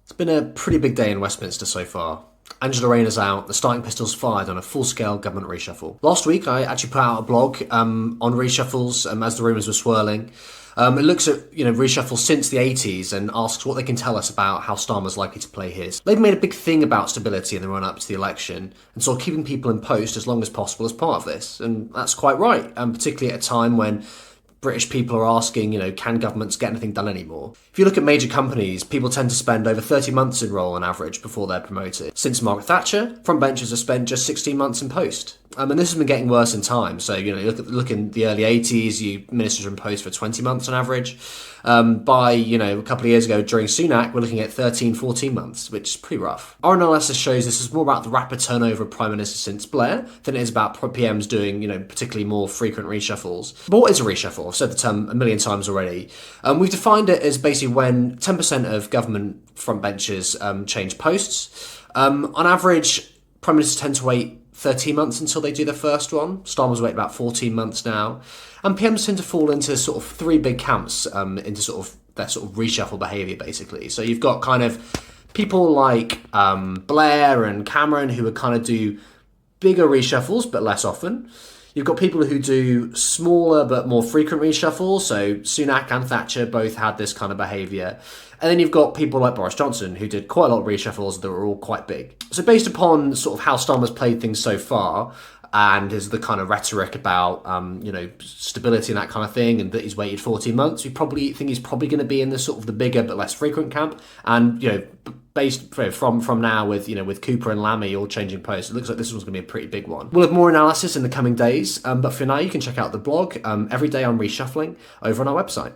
It's been a pretty big day in Westminster so far. Angela Rayner's out, the starting pistol's fired on a full-scale government reshuffle. Last week, I actually put out a blog on reshuffles as the rumours were swirling. It looks at reshuffles since the 80s and asks what they can tell us about how Starmer's likely to play his. Labour made a big thing about stability in the run-up to the election and saw keeping people in post as long as possible as part of this, and that's quite right, particularly at a time when British people are asking, can governments get anything done anymore? If you look at major companies, people tend to spend over 30 months in role on average before they're promoted. Since Margaret Thatcher, frontbenchers have spent just 16 months in post. And this has been getting worse in time. So, look in the early 80s, ministers were in post for 20 months on average. By, a couple of years ago during Sunak, we're looking at 13, 14 months, which is pretty rough. Our analysis shows this is more about the rapid turnover of Prime Minister since Blair than it is about PMs doing, particularly more frequent reshuffles. But what is a reshuffle? I've said the term a million times already. We've defined it as basically when 10% of government frontbenchers change posts. On average, Prime Ministers tend to wait 13 months until they do the first one. Starmer's waiting about 14 months now. And PMs tend to fall into sort of three big camps, into sort of their sort of reshuffle behaviour, basically. So you've got kind of people like Blair and Cameron who would kind of do bigger reshuffles, but less often. You've got people who do smaller but more frequent reshuffles. So Sunak and Thatcher both had this kind of behaviour. And then you've got people like Boris Johnson who did quite a lot of reshuffles that were all quite big. So based upon sort of how Starmer's played things so far, and is the kind of rhetoric about, stability and that kind of thing, and that he's waited 14 months, we probably think he's probably going to be in the sort of the bigger but less frequent camp. And, based from now with Cooper and Lammy all changing posts, it looks like this one's going to be a pretty big one. We'll have more analysis in the coming days, but for now you can check out the blog every day on reshuffling over on our website.